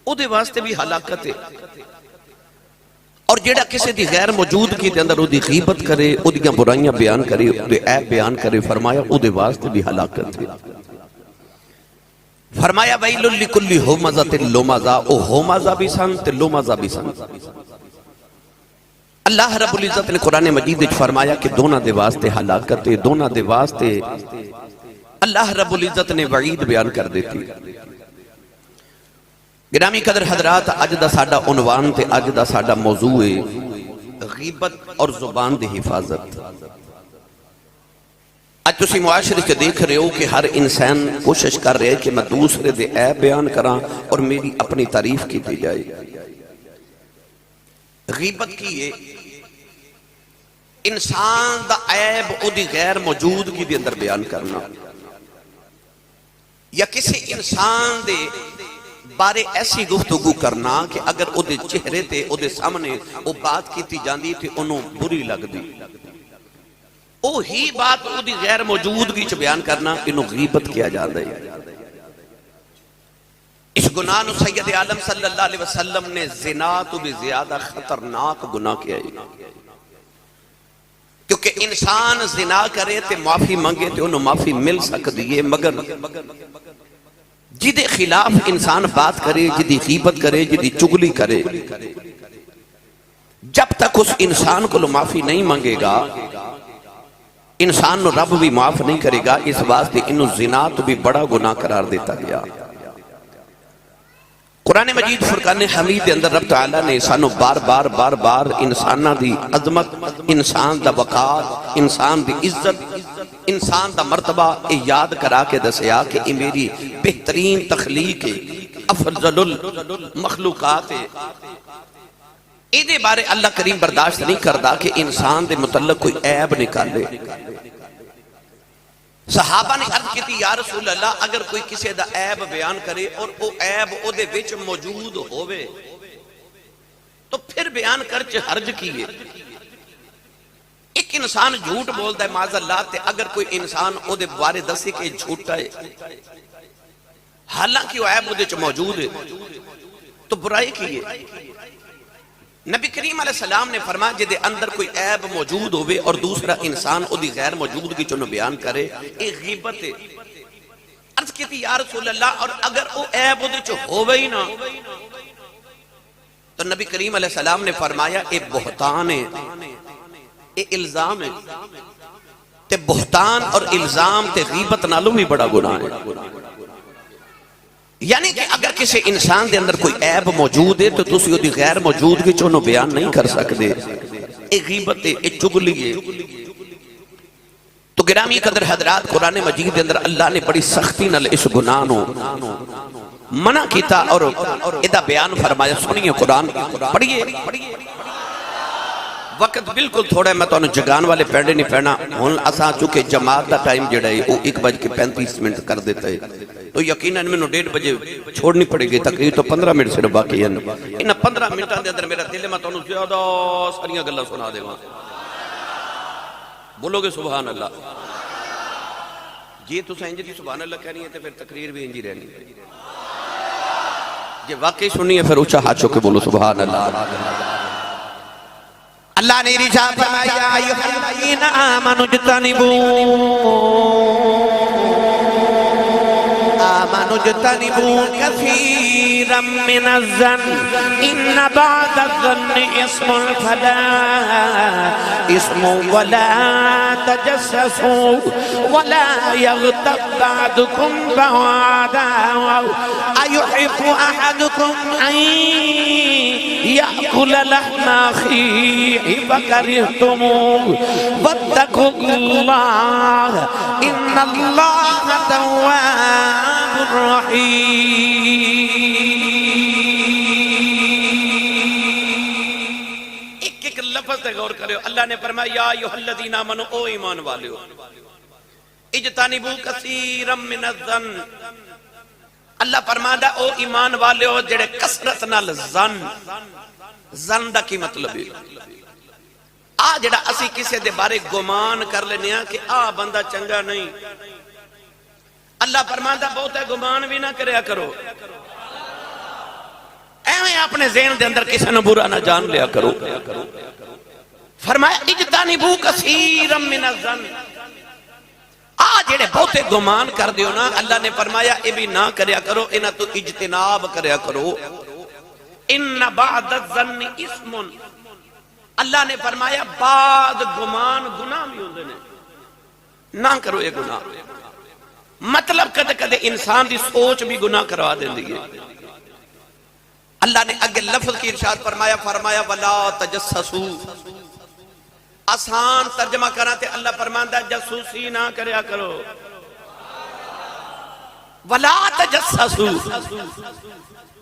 او دے واسطے بھی ہلاکت ہے. اور جیڑا کسی دی غیر موجودگی دے اندر او دی غیبت کرے، او دیاں برائیاں بیان کرے، او دے عیب بیان کرے، فرمایا او دے واسطے بھی ہلاکت ہے. فرمایا ویل لکل ہمزۃ لمزہ، او ہمزہ بھی سن تے لمزہ بھی سن. اللہ رب العزت نے قرآن مجید وچ فرمایا کہ دونوں دے واسطے ہلاکت ہے، دونوں دے واسطے اللہ رب العزت نے وعید بیان کر دیتی. گرامی قدر حضرات، اج دا ساڈا عنوان تے اج دا ساڈا موضوع ہے غیبت اور زبان دی حفاظت. اج تسی معاشرے کے دیکھ رہے ہو کہ ہر انسان کوشش کر رہے ہے کہ میں دوسرے دے عیب بیان کراں اور میری اپنی تعریف کی دی جائے. غیبت کی ہے انسان دا عیب او دی غیر موجودگی دے اندر بیان کرنا، یا کسی انسان دے بارے ایسی گفتگو کرنا کہ اگر او دے چہرے تے او دے سامنے او بات کیتی جاندی تے انہوں بری لگ دی، او ہی بات او دی غیر موجودگی چ بیان کرنا، انہوں غیبت کیا جاندہ ہے. اس گناہ نو سید عالم صلی اللہ علیہ وسلم نے زنا تو بھی زیادہ خطرناک گناہ کیا ہے. کیونکہ انسان زنا کرے تے معافی مانگے تے انہوں معافی مل سکتی ہے، مگر جدے خلاف انسان بات کرے، جدی غیبت کرے، جدی چگلی کرے، جب تک اس انسان کو معافی نہیں مانگے گا انسان نو رب بھی معاف نہیں کرے گا. اس واسطے انہوں زنا تو بھی بڑا گناہ قرار دیتا گیا. قرآن مجید فرقان حمید دے اندر رب تعالیٰ نے سانو بار بار انسانہ دی عظمت، انسان دا وقار، انسان دی عزت، انسان دا مرتبہ یاد کرا کے دسیا کہ یہ میری بہترین تخلیق ہے، افضل المخلوقات ہے. ایدے بارے اللہ کریم برداشت نہیں کردا کہ انسان دے متعلق کوئی عیب نکالے. صحابہ نے عرض کی تھی یا رسول اللہ اگر کوئی کسی دا عیب بیان کرے اور وہ عیب او دے وچ موجود ہوئے تو پھر بیان کر چھ حرج کیے. ایک انسان جھوٹ بولتا ہے معاذ اللہ تے اگر کوئی انسان او دے بارے دسی کہ جھوٹا ہے حالانکہ وہ عیب او دے چھ موجود ہے تو برائی کیے. نبی کریم علیہ السلام نے فرمایا جدے اندر کوئی عیب موجود ہوئے اور دوسرا انسان او دی غیر موجودگی چنو بیان کرے ایک غیبت ہے. عرض کی تھی یا رسول اللہ اور اگر او عیب او دے چو ہوئے ہی نا تو نبی کریم علیہ السلام نے فرمایا اے بہتان ہے، اے الزام ہے. تے بہتان اور الزام تے غیبت نالوں بھی بڑا گناہ ہے. یعنی کہ اگر کسی انسان دے اندر کوئی عیب موجود ہے تو تسی وہ دی غیر موجودگی چونو بیان نہیں کر سکتے. ایک غیبت ہے، ایک چگلی ہے. تو گرامی قدر حضرات قرآن مجید دے اندر اللہ نے بڑی سختی نال اس گناہ نو منع کیتا اور ادھا بیان فرمایا. سنیے قرآن پڑھئے. وقت بالکل تھوڑا ہے، میں تو انہوں جگان والے پیڑے نہیں پہنا ہون اساں چونکہ جماعت دا ٹائم جڑا ہے وہ 1:35 منٹ کر دیتا ہے تو یقیناً میں نے 1:30 بجے چھوڑنی پڑے گی. تقریب تو 15 منٹ سے باقی ہے. انہا 15 منٹاں دے اندر میرا دل ہے میں تو انہوں زیادہ ساریاں گلہ سنا دے وہاں. بولو گے سبحان اللہ؟ جی تو سہنجی تھی سبحان اللہ کہنی ہے تو پھر تقریر بھی انجی رہنی ہے. جی واقعی سنی ہے پھر اچھا ہاتھ چکے بولو سبحان اللہ. اللہ نے ارشاد فرمایا ایھا الذین آمنوا اجتنبوا کثیرا من الظن ان بعض الظن اسم فلا اسم ولا تجسسوا ولا يغتب بعضكم بعضا أيحب أحدكم أن يأكل لحم أخيه فكرهتموه واتقوا الله إن الله تواب رحيم. ایک لفظ سے غور کرو. اللہ نے فرمایا یا ایھا الذین آمنوا او ایمان والو اجتنبوا کثیرا من الظن. اللہ فرماتا او ایمان والے ہو جڑے کثرت نال زن دا کی مطلب ہے جڑا اسی کسے دے بارے گمان کر لینے ہیں کہ بندہ چنگا نہیں. اللہ فرماتا بہت ہے گمان بھی نہ کریا کرو. اپنے ذہن دے اندر کسی نے برا نہ جان لیا کرو. فرمایا اجتنبوا کثیرا من الظن، جڑے بہتے گمان کر دیو نا، اللہ نے فرمایا اے بھی نہ کریا کرو، انہاں تو اجتناب کریا کرو. ان بعد الظن اسم، اللہ نے فرمایا بعد گمان گناہ بھی ہوندے نے، نہ کرو یہ گناہ. مطلب کدے کدے انسان دی سوچ بھی گناہ کروا دیندی ہے. اللہ نے اگے لفظ کی ارشاد فرمایا ولا تجسسوا، آسان ترجمہ کرنا تے اللہ فرماندا جاسوسی نہ کریا کرو. ولا تجسسوا،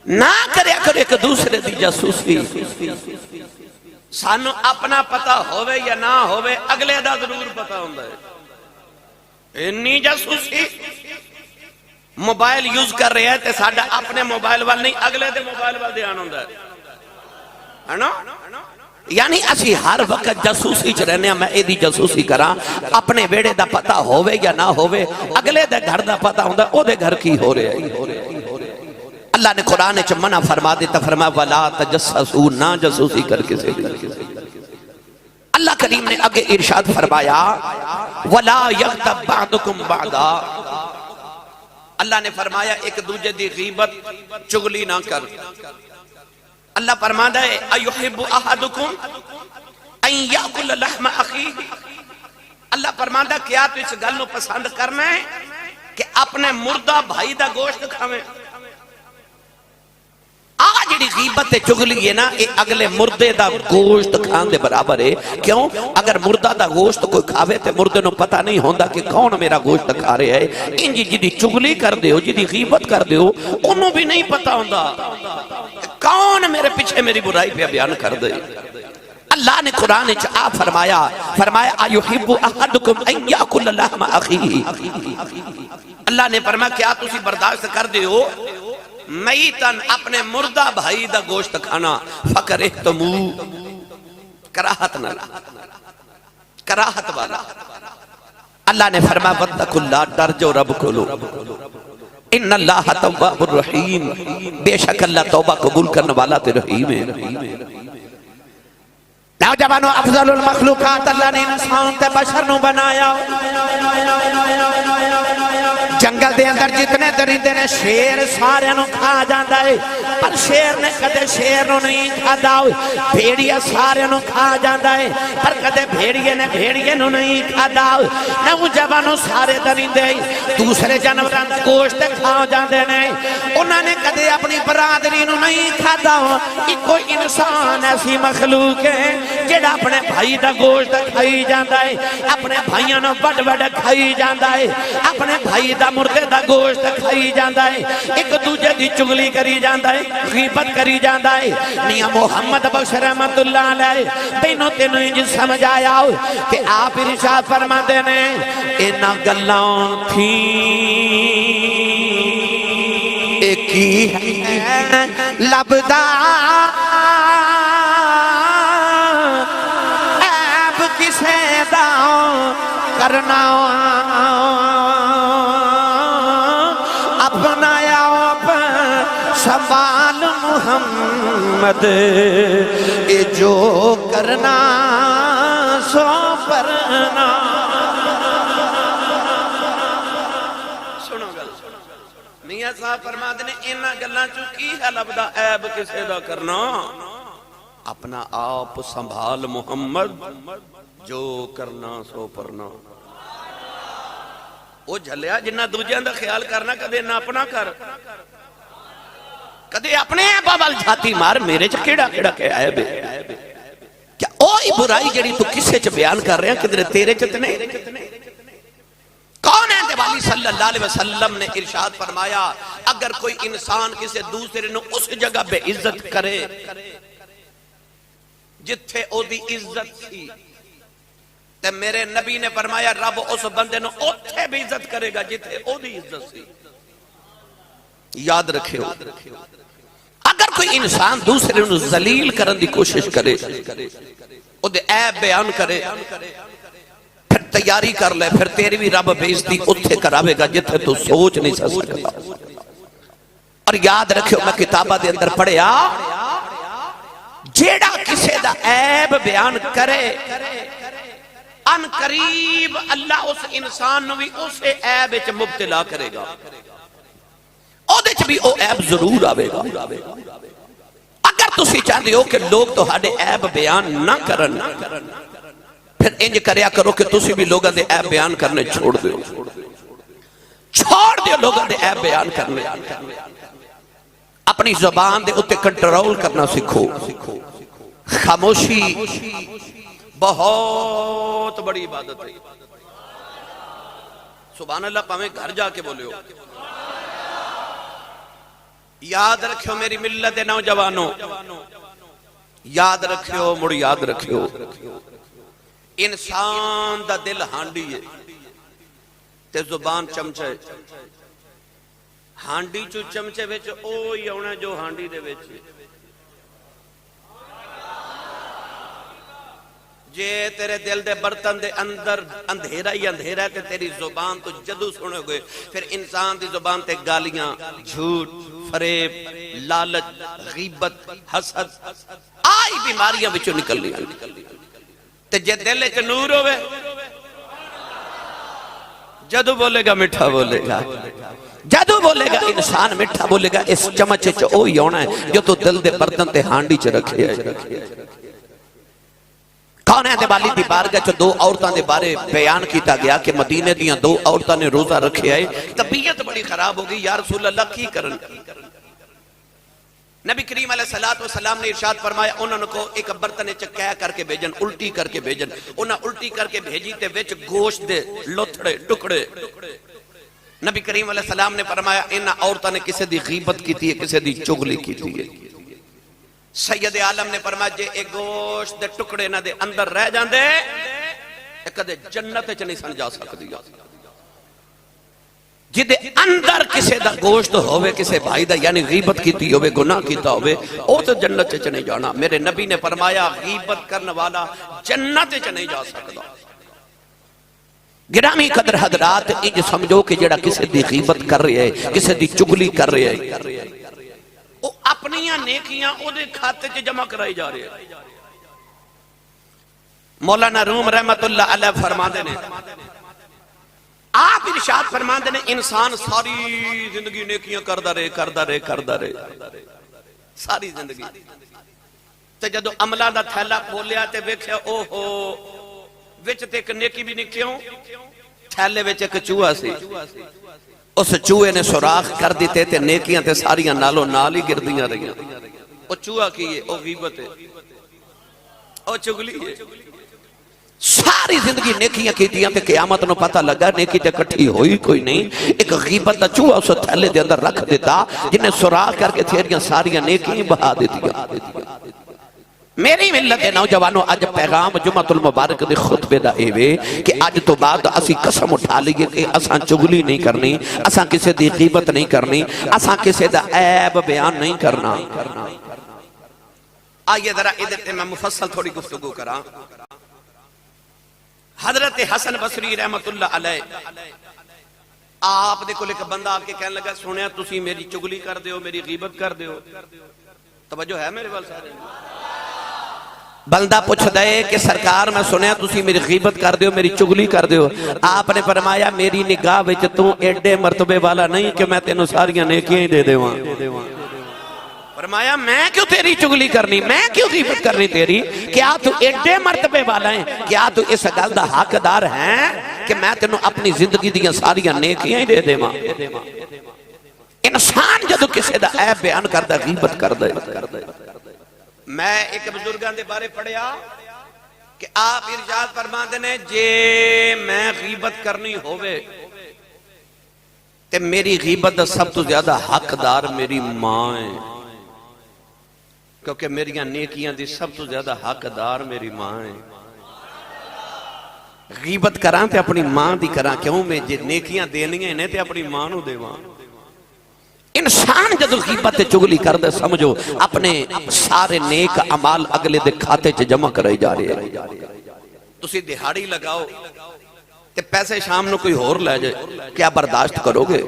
نہ کریا کرو ایک دوسرے دی جاسوسی. سانو اپنا پتہ ہوئے یا نہ ہوئے اگلے دا ضرور پتہ ہوندا ہے. انی جاسوسی موبائل یوز کر رہے ہیں تے ساڈا اپنے موبائل وال نہیں اگلے دے موبائل وال دھیان ہوندا ہے نا. یعنی اسی ہر وقت جاسوسی چ رہنے ہیں. میں اے دی جاسوسی کراں، اپنے ویڑے دا پتہ ہوئے یا نہ ہوئے اگلے دے گھر دا پتہ ہوندا او دے گھر کی ہو رہے ہیں. اللہ نے قرآن چ منع فرما دیتا، فرمایا ولا تجسسوا، نہ جاسوسی کر کے سے. اللہ کریم نے آگے ارشاد فرمایا ولا یغتب بعضکم بعضا، اللہ نے فرمایا ایک دوجے دی غیبت چگلی نہ کر. اللہ فرماتا ہے ایحب احدکم ان یاکل لحم اخیہ، اللہ فرماتا کیا تو اس گل نو پسند کرنا ہے کہ اپنے مردہ بھائی دا گوشت کھاویں. جڑی غیبت چگلی ہے نا، یہ اگلے مردے دا گوشت کھان دے برابر ہے. کیوں؟ اگر مردہ دا گوشت کوئی کھاوے تے مردے نو پتہ نہیں ہوندا کہ کون میرا گوشت کھا رہے ہے. انجی جدی چگلی کر دیو، جدی غیبت کر دیو، انہوں بھی نہیں پتہ ہوندا کون میرے پیچھے میری برائی پہ بیان کر دے. اللہ نے قرآن چاہ فرمایا ایحب احدکم ان یاکل لحم اخیہ، اللہ نے فرمایا کیا تسی برداشت کر دیو میتن اپنے مردہ بھائی دا گوشت کھانا. فکرہتمو، کراہت نہ، کراہت والا. اللہ نے فرمایا واتقوا اللہ، ڈر جو رب کو لو، ان اللہ تواب الرحیم، بے شک اللہ توبہ قبول کرنے والا تے رحیم ہے. نوجوانوں، افضل المخلوقات اللہ نے انسان تے بشر نو بنایا. جنگل دے اندر جتنے درندے نے شیر سارے نو کھا جاندا ہے، پر شیر نے کدے شیر نو نہیں کھادا. بھیڑیا سارے نو کھا جاندا ہے، پر کدے بھیڑیے نے بھیڑیے نو نہیں کھادا. نوجوانوں، سارے درندے دوسرے جانوراں دا گوشت کھا جاندے نے، انہاں نے کدے اپنی برادری نو نہیں کھادا. ایکو انسان ایسی مخلوق ہے جڑا اپنے بھائی دا گوشت کھائی جاندا ہے، اپنے بھائیاں نو بڑ بڑ کھائی جاندا ہے، اپنے بھائی دا مردے دا گوشت کھائی جاندا ہے، ایک دوجے دی چگلی کری جاندا ہے، غیبت کری جاندا ہے. میاں محمد بخش رحمت اللہ علیہ تینوں انج سمجھ آیا کہ آپ ارشاد فرماتے نے انہاں گلاں تھی ایک ہی ہے لبدا عیب کسے دا کرنا سوال محمد، اے جو کرنا سو پرنا. سنو گل، میاں صاحب فرماتے نے انہاں گلاں چوں کی ہے لبدا عیب کسے دا کرنا؟ اپنا آپ سنبھال محمد، جو کرنا سو پرنا. وہ جھلیا جنہ دوجیاں دا خیال کرنا کدے نہ اپنا کر، کدے اپنے عیباں وال جھاتی مار. میرے چ کیڑا کیڑا کہ عیب ہے؟ کیا اوہی برائی جڑی تو کسے چ بیان کر رہے ہیں کدھر تیرے چ تے نہیں؟ کون ہے والی صلی اللہ علیہ وسلم نے ارشاد فرمایا اگر کوئی انسان کسی دوسرے نو اس جگہ بے عزت کرے جتھے او دی عزت سی، تے میرے نبی نے فرمایا رب اس بندے نو اوتھے بھی عزت کرے گا جتھے او دی عزت سی. یاد رکھیو، اگر کوئی انسان دوسرے نو ذلیل کرن دی کوشش کرے، او دے عیب بیان کرے، پھر تیاری کر لے، پھر تیری بھی رب بے عزتی اتھے کراوے گا جتھے تو سوچ نہیں سکتا. اور یاد رکھیو، میں کتابہ دے اندر پڑھیا جیڑا کسے دا عیب بیان کرے ان قریب اللہ اس انسان نو بھی اسے عیب وچ مبتلا کرے گا، او دے چ بھی او عیب ضرور آوے گا۔ اگر تسی چاہتے ہو کہ لوگ تو ہاڈے عیب بیان نہ کرن، پھر انج کریا کرو کہ تسی بھی لوگاں دے عیب بیان کرنے چھوڑ دیو، چھوڑ دیو لوگاں دے عیب بیان کرنے، اپنی زبان دے اتے کنٹرول کرنا سکھو۔ خاموشی بہت بڑی عبادت ہے، سبحان اللہ، پاویں گھر جا کے بولے ہو۔ یاد رکھو میری ملت نوجوانوں، یاد رکھو، مڑ یاد رکھو، انسان دا دل ہانڈی ہے تے زبان چمچے، ہانڈی چو چمچے وچ اوہی آنا جو ہانڈی دے وچ، جے تیرے دل دے برتن دے اندر اندھیرا ہی اندھیرا ہے تے تیری زبان تو جدو سنے گئے، پھر انسان دی زبان تے گالیاں، جھوٹ، فریب، لالچ، غیبت، حسد، آئی بیماریاں بچوں نکل لیا۔ تے جے دل چ نور ہوئے، جدو بولے گا مٹھا بولے گا، جدو بولے گا انسان مٹھا بولے گا، اس چمچے چ اوہی ہونا ہے جو تو دل دے برتن تے ہانڈی چ رکھے ہے۔ کون ہے دیوالی دی بارگاہ چ دو عورتاں دے بارے بیان کیتا گیا کہ مدینے دیاں دو عورتاں نے روزہ رکھے آئے، طبیعت بڑی خراب ہو گئی، یا رسول اللہ کی کرن؟ نبی کریم علیہ السلام نے ارشاد فرمایا انہوں کو ایک برتن چکیا کر کے بھیجن، الٹی کر کے بھیجن، انہوں الٹی کر کے بھیجی تے وچ گوشت دے لوتھڑے ٹکڑے۔ نبی کریم علیہ السلام نے فرمایا انہاں عورتاں نے کسے دی غیبت کیتی ہے، کسے دی چغلی کیتی ہے۔ سید عالم نے فرمایا جے ایک گوشت دے ٹکڑے نہ دے اندر رہ جاندے کدے جنت چ نہیں سن جا سکدی۔ جدے اندر کسے دا گوشت ہوئے کسے بھائی دا یعنی غیبت کیتی ہوئے، گناہ کیتا ہوئے، او تو جنت چ نہیں جانا۔ میرے نبی نے فرمایا غیبت کرنے والا جنت چ نہیں جا سکتا۔ گرامی قدر حضرات، انج سمجھو کہ جڑا کسے دی غیبت کر رہے ہے، کسے دی چگلی کر رہے ہے، وہ اپنیاں نیکیاں او دے کھاتے چ جمع کرائی جا رہے ہیں۔ مولانا روم رحمت اللہ علیہ فرماندے نے، آپ ارشاد فرماندے نے انسان ساری زندگی نیکیاں کردہ رہے ساری زندگی، تے جدو عملہ دا تھیلا کھولیا تے ویکھیا او ہو وچ تے ایک نیکی بھی نکلیوں، تھیلے وچ ایک چوہا سی، اس چوہے نے سوراخ کر دیتے تے نیکیاں تے ساریاں نالوں نال ہی گردیاں رہیاں۔ او چوہا کی ہے، او غیبت ہے، او چگلی ہے۔ ساری زندگی نیکیاں کیتیاں تے قیامت نو پتہ لگا نیکی تے کٹھی ہوئی کوئی نہیں، ایک غیبت دا چوہا اس تھیلے دے اندر رکھ دیتا جنہیں سوراخ کر کے تھیریاں ساریاں نیکیاں بہا دیتیاں۔ میری ملت نوجوانوں، اج پیغام جمعۃ المبارک دے خطبے دا ایوے کہ اج تو بعد اسی قسم اٹھا لیے کہ اساں چگلی نہیں کرنی، اساں کسے دی غیبت نہیں کرنی، اساں کسے دا عیب بیان نہیں کرنا۔ آئیے ذرا ادھر تے میں مفصل تھوڑی گفتگو کراں۔ حضرت حسن بصری رحمت اللہ علیہ، آپ دے کو لے کے بندہ آ کے کہنے لگا سنیا تسی میری چگلی کر دیو، میری غیبت کر دیو، توجہ ہے میرے وال سارے؟ بندہ پوچھ دے کہ سرکار میں سنیا تسی میری غیبت کر دیو، میری چگلی کر دیو۔ آپ نے فرمایا میری نگاہ وچ تو ایڈے مرتبے والا نہیں کہ میں تینوں ساریاں نیکیاں ہی دے دیواں۔ فرمایا میں کیوں تیری چگلی کرنی، میں کیوں غیبت کرنی تیری؟ کیا تو ایڈے مرتبے والا ہے، کیا تو اس گل دا حقدار ہے کہ میں تینوں اپنی زندگی دیاں ساریاں نیکیاں ہی دے دیواں؟ انسان جدو کسے دا عیب بیان کردا غیبت کردا ہے۔ میں ایک بزرگان دے بارے پڑھیا کہ آپ ارشاد فرماندے نے جے میں غیبت کرنی ہوئے تے میری غیبت دا سب تو زیادہ حقدار میری ماں ہے، کیونکہ میریاں نیکیاں دی سب تو زیادہ حقدار میری ماں ہے۔ غیبت کران تے اپنی ماں دی کران، کیوں میں جے نیکیاں دینیاں نے تے اپنی ماں نو دیواں۔ انسان جدو غیبت چگلی کر دے سمجھو اپنے سارے نیک عمال اگلے دے کھاتے چ جمع کرائی جا رہے ہیں۔ تسی دہاڑی لگاؤ تے پیسے شام نو کوئی ہور لے جائے، کیا برداشت کرو گے؟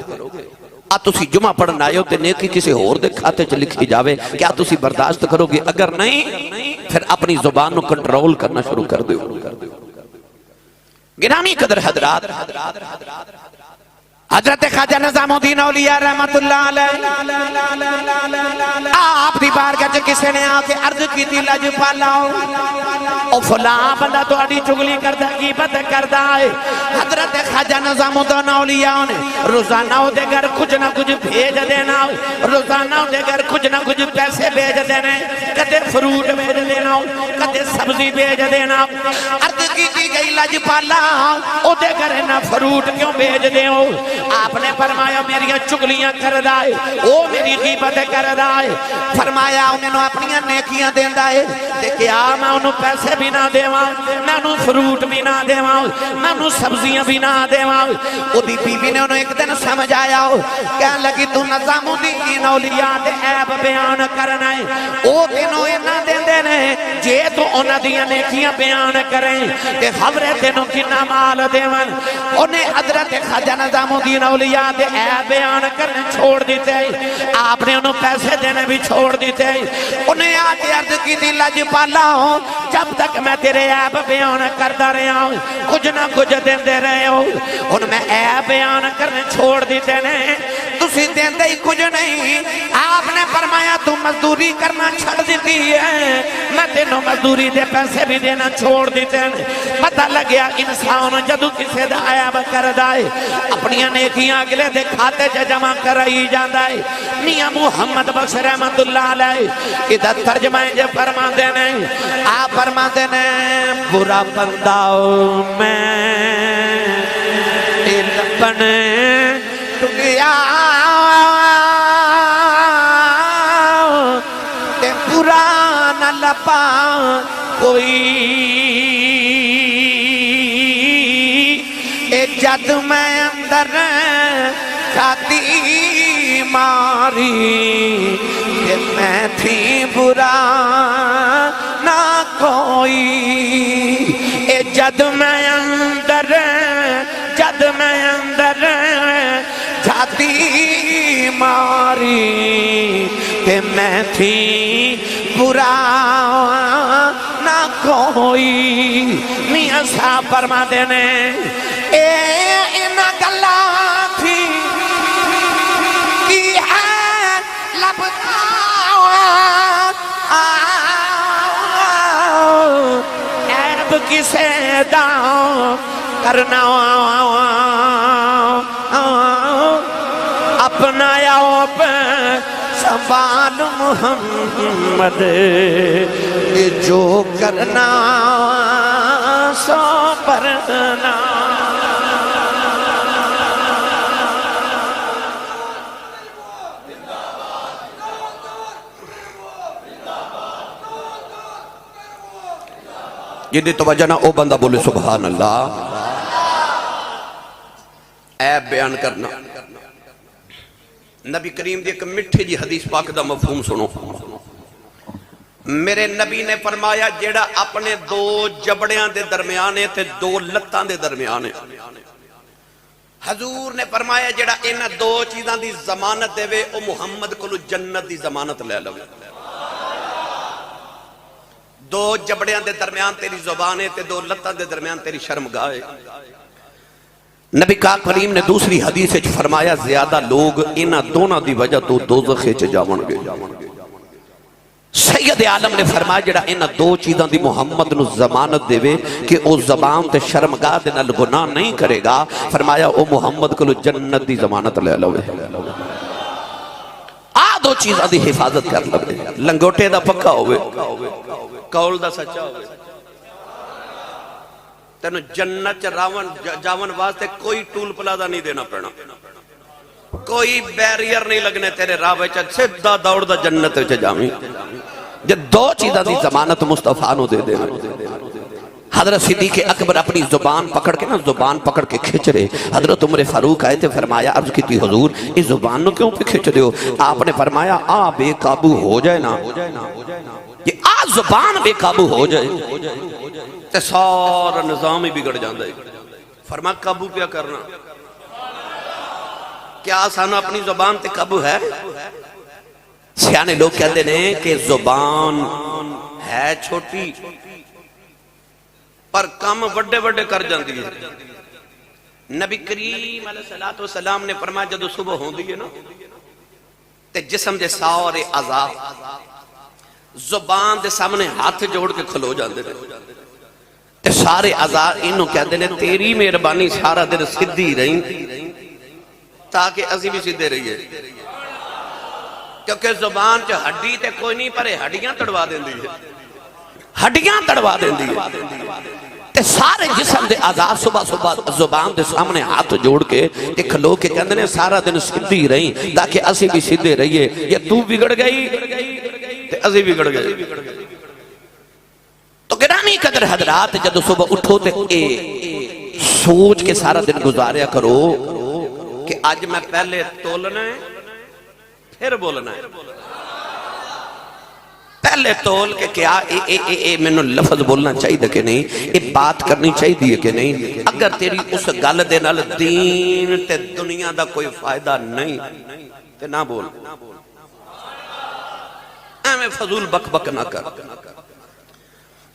تسی جمعہ پڑھن آئے ہو تے نیکی کسی ہور دے کھاتے چ لکھی جاوے، کیا تسی برداشت کرو گے؟ اگر نہیں پھر اپنی زبان کو کنٹرول کرنا شروع کر دیو گرامی قدر حضرات حضرت خواجہ نظام الدین اولیاء رحمت اللہ علیہ آپ دی بارگاہ چ کسے نے آ کے عرض کی تھی لجپالاؤ او فلاں بندہ تہاڈی چغلی کردا غیبت کردا ہے حضرت خواجہ نظام الدین اولیاء نے روزانہ او دے گھر کچھ نہ کچھ بھیج دینا روزانہ او دے گھر کچھ نہ کچھ پیسے بھیج دینے کدے فروٹ بھیج دینا کدے سبزی بھیج دینا عرض کی گئی لجپالا او دے گھر نہ فروٹ کیوں بھیج دیو آپ نے فرمایا میری چگلیاں کر دائے او میری غیبت کر دائے فرمایا انہوں نے اپنی نیکیاں دین دائے دیکھیا میں انہوں پیسے بھی نہ دیواں میں انہوں فروٹ بھی نہ دیواں میں انہوں سبزیاں بھی نہ دیواں او دی بیوی نے انہوں ایک دن سمجھ آیا ہو کہنے لگی تو نظام الدین اولیاء دے عیب بیان کرنا ہے او دنوں اینا دین دینے جے تو انہوں دیا نیکیاں بیان کریں تے خبریں دنوں کی نمال دیواں انہیں حضرت خواجہ نظام الدین اولیاء دے عیب بیان کرنے چھوڑ دیتے آپ نے انہوں پیسے دینے بھی چھوڑ دیتے انہیں آج عرض کی دی لجپالا ہوں جب تک میں تیرے عیب بیان کرتا رہا ہوں کچھ نہ کچھ دین دے رہے ہو ان میں عیب بیان کرنے چھوڑ دیتے ہیں تسی دین دے کچھ نہیں آپ نے فرمایا تو مزدوری کرنا چھڑ دیتی ہے میں تینوں مزدوری دے پیسے بھی دینا چھوڑ دیتے ہیں پتہ لگیا انسان جدو کسے دا عیب کر دائے اپنی نیکیاں اگلے دے کھاتے جمع کرائی جاندہ ہے میاں محمد بخش رحمت اللہ علیہ ادھر ترجمہ جو فرما دینے آپ فرما دینے برا بنداؤ میں علم ٹکیا تے برا نہ لپا کوئی جد میں اندر چھاتی ماری کہ میں تھی برا نہ کوئی اے جد میں اندر چھاتی ماری کہ میں تھی برا نہ کوئی میاں صاحب فرما دینے اینا گلا تھی کی ہے لبتاؤ عیب کسے داؤ کرنا اپنا یوب سنبھال محمد جو کرنا سو پرنا جدی توجہ نہ او بندہ بولے سبحان اللہ عیب بیان کرنا نبی کریم دی ایک مٹھے جی حدیث پاک دا مفہوم سنو میرے نبی نے فرمایا جیڑا اپنے دو جبڑیاں دے درمیانے تے دو لتاں دے درمیانے حضور نے فرمایا جیڑا ان دو چیزاں دی ضمانت دے وے او محمد کو جنت دی ضمانت لے لو دو جبڑیاں دے درمیان تیری زبانے تے دو لتاں دے درمیان تیری شرمگاہ نبی پاک کریم نے دوسری حدیث وچ فرمایا زیادہ لوگ انہاں دونوں دی وجہ تو دوزخ وچ جاون گے سید عالم نے فرمایا جڑا انہاں دو چیزاں دی محمد نو ضمانت دے وے کہ او زبان تے شرمگاہ دے نال گناہ نہیں کرے گا فرمایا او محمد کو جنت دی ضمانت لے لو دو چیزاں دی حفاظت کر لو لنگوٹے دا پکا ہوئے قول دا سچا ہوئے تینو جنت جاون واسطے کوئی ٹول پلازا نہیں دینا پڑنا کوئی بیریئر نہیں لگنے تیرے راہ وچ سیدھا دوڑ دا جنت وچ جاویں جے دو چیزاں دی ضمانت مصطفیٰ نو دے دینا حضرت صدیق اکبر اپنی زبان پکڑ کے نا زبان پکڑ کے کھچ رہے حضرت عمر فاروق آئے تھے فرمایا عرض کی تھی حضور اس زبان نو کیوں پہ کھچ رہے ہو آپ نے فرمایا بے قابو ہو جائے نا یہ زبان بے قابو ہو جائے تے سارا نظام ہی بگڑ جاندہ ہے فرما قابو کیا کرنا کیا آسانہ اپنی زبان تے قابو ہے سیانے لوگ کہتے ہیں کہ زبان ہے چھوٹی پر کام وڈے وڈے کر جاندی ہے. نبی کریم علیہ الصلوۃ والسلام نے فرمایا جدو صبح ہوندی ہے نا تے جسم دے سارے اعضاء زبان دے سامنے ہاتھ جوڑ کے کھلو جاندے نے تے سارے اعضاء انہوں کہتے ہیں تیری مہربانی سارا دن سدھی رہی تاکہ اسی بھی سدھے رہیے. کیونکہ زبان چ ہڈی تے کوئی نہیں پر ہڈیاں تڑوا دیندی ہے. ہڈیاں تڑوا دیندی ہے تے سارے جسم دے اعضاء صبح صبح زبان دے سامنے ہاتھ جوڑ کے تے کھلو کے کہتے ہیں سارا دن سدھی رہی تاکہ اسی بھی سدھے رہیے. یا تو بگڑ گئی تے اسی بگڑ گئے. تو گرامی قدر حضرات جدو صبح اٹھو تے سوچ کے سارا دن گزاریا کرو کہ آج میں پہلے تولنا ہے پھر بولنا ہے. پہلے تول کے کیا میں نے لفظ بولنا چاہیے کہ نہیں, یہ بات کرنی چاہیے کہ نہیں. اگر تیری اس گل دے نال دین تے دنیا دا کوئی فائدہ نہیں تے نہ بول, ایویں فضول بک بک نہ کر.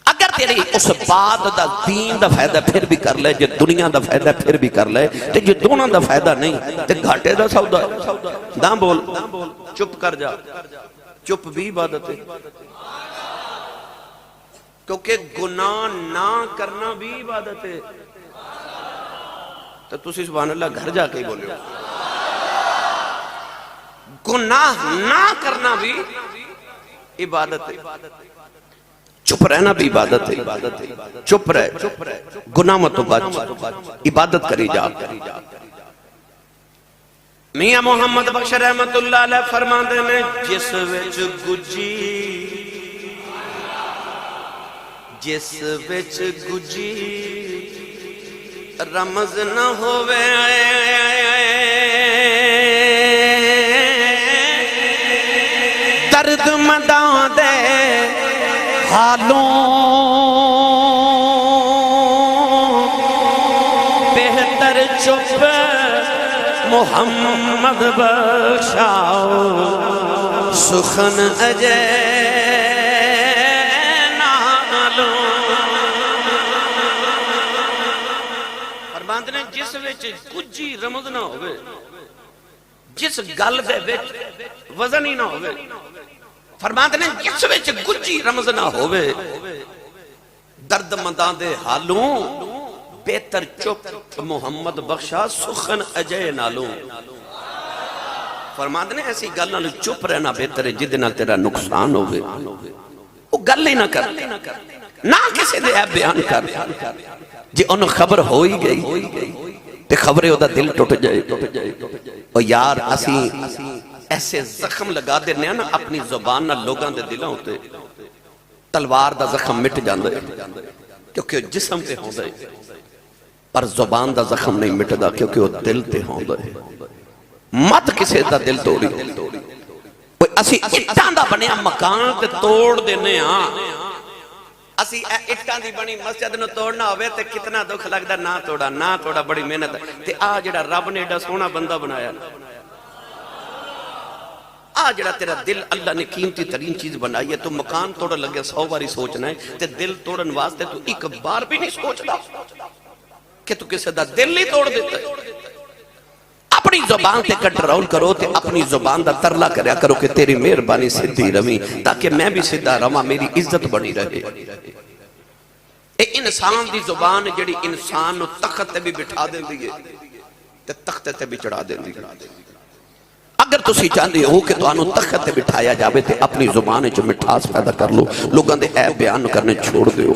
اگر تیری اس بات دا دین دا فائدہ پھر بھی کر لے, جے دنیا دا فائدہ پھر بھی کر لے, تے جے دونوں دا فائدہ نہیں تے گھاٹے دا سودا نہ بول, چپ کر جا. چپ بھی عبادت ہے, کیونکہ گناہ نہ کرنا بھی عبادت ہے. تو تسی سبحان اللہ گھر جا کے ہی بولے ہو, گناہ نہ کرنا بھی عبادت ہے. چپ رہنا بھی عبادت ہے. چپ رہ, گناہ مت بچ, عبادت کری جا. میاں محمد بخش رحمت اللہ علیہ فرماندے نے جس وچ گجی رمز نہ ہووے درد مداں دے حالوں بہتر چپ محمد بخشاؤ سخن اجے نالوں. فرماندے نے جس وچ کچھ رمز نہ ہوئے, جس گل دے وچ وزن ہی نہ ہوئے. فرماندے نے جس وچ کچھ رمز نہ ہوئے درد منداں دے حالوں بہتر چپ محمد بخشا سخن اجے نالوں. فرماندے نے ایسی گل نال چپ رہنا بہتر ہے جدے نال تیرا نقصان ہوئے. وہ گل ہی نہ کر, نہ کسی دے عیب بیان کر. جی انہوں خبر ہو ہی گئی تے خبرے ہوتا دل ٹوٹ جائے. اور یار اسی ایسے زخم لگا دینے ہیں نا اپنی زبان نہ لوگاں دے دلوں ہوتے, تلوار دا زخم مٹ جاندے کیونکہ جسم تے ہوندے, پر زبان دا زخم نہیں مٹدا کیونکہ وہ دل تے ہوندے. مت کسے دا دل توڑی. اسی اٹھاں دا بنیا مکان تے توڑ دینے ہاں, اسی اٹھاں دی بنی مسجد نو توڑنا ہوئے تے کتنا دکھ لگدا. نہ توڑا بڑی محنت تے آ جڑا رب نے ایڈا سونا بندہ بنایا, آ جڑا تیرا دل اللہ نے قیمتی ترین چیز بنائی ہے, تو مکان توڑ لگے 100 باری سوچنا ہے تے دل توڑن واسطے تو ایک بار بھی نہیں سوچدا کہ تو کسے دا دل ہی توڑ دیتا ہے. اپنی زبان تے کنٹرول کرو تے اپنی زبان دا ترلا کریا کرو کہ تیری مہربانی سدھی روی تاکہ میں بھی سدھا رواں, میری عزت بنی رہے. اے انسان دی زبان جڑی انسان نو تخت تے بھی بٹھا دیندی ہے تے تخت تے بھی چڑھا دیندی ہے. اگر تسی چاہتے ہو کہ تانوں تخت تے بٹھایا جاوے تے اپنی زبان وچ مٹھاس پیدا کر لو, لوگاں دے عیب بیان کرنے چھوڑ دیو.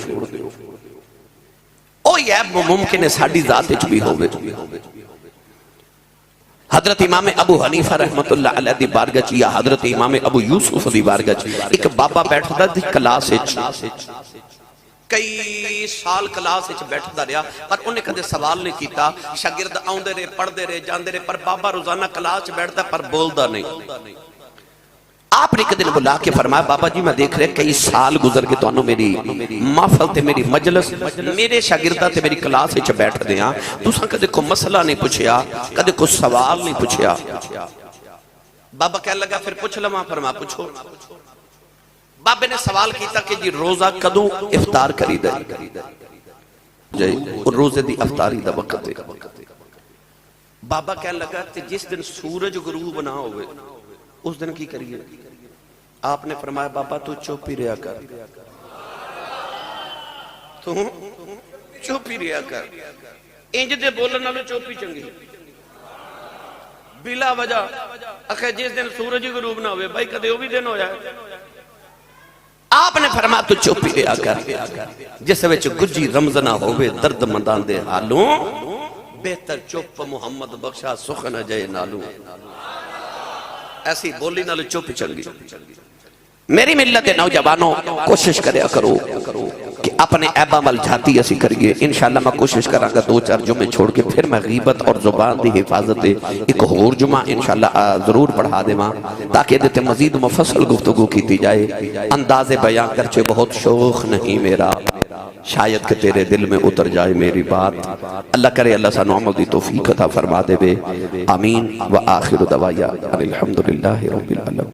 او عیب ممکن ہے ساڈی ذات وچ بھی ہوے. حضرت امام ابو حنیفہ رحمت اللہ علیہ دی بارگاہ یا حضرت امام ابو یوسف دی بارگاہ ایک بابا بیٹھدا دی کلاس وچ, کئی سال کلاس وچ بیٹھدا رہیا پر انہیں کدے سوال نہیں کیتا. شاگرد آوندے رہے, پڑھدے رہے, جاندے رہے, پر بابا روزانہ کلاس وچ بیٹھدا پر بولدا نہیں. آپ نے ایک دن بلا کے فرمایا بابا جی میں دیکھ رہے کئی سال گزر کے تو میری محفل تے میری مجلس میرے شاگردہ تے میری کلاس وچ بیٹھ دیاں, تساں کدے کوئی مسئلہ نہیں پوچھیا, کدے کوئی سوال نہیں پوچھیا. بابا کہنے لگا پھر پوچھ لواں. فرمایا پوچھو. بابے نے سوال کیتا کہ جی روزہ کدوں افطار کری دے اور روزے دی افطاری دا وقت ہے. بابا کہنے لگا کہ جس دن سورج غروب نہ ہوئے اس دن کی کریے؟ آپ نے فرمایا بابا تو چپ ہی رہا کر، تو چپ ہی رہا کر، انج دے بولن والے چپ ہی چنگی بلا وجہ. اکھے جس دن سورج غروب نہ ہوئے بھائی کدے وہ بھی دن ہویا ہے. آپ نے فرمایا تو چپ ہی رہا کر، جس وچ گجی رمز نہ ہوئے درد مندان دے حالوں بہتر چپ محمد بخشا سخن جائے نالوں. ایسی بولی نالو چپ چنگی. میری ملت نوجوانوں کوشش کریا کرو کہ اپنے عیباں وال جھاتی اسی کریے. انشاءاللہ میں کوشش کراں گا 2-4 جمعے چھوڑ کے پھر میں غیبت اور زبان دی حفاظت ایک اور جمعہ انشاءاللہ ضرور پڑھا دے ماں تاکہ دیتے مزید مفصل گفتگو کیتی جائے. انداز بیان کرچے بہت شوق نہیں میرا، شاید کہ تیرے دل میں اتر جائے میری بات. اللہ کرے اللہ سانو عمل دی توفیق عطا فرما دے بے. آمین. وآخر دعوایا الحمدللہ رب العالمین.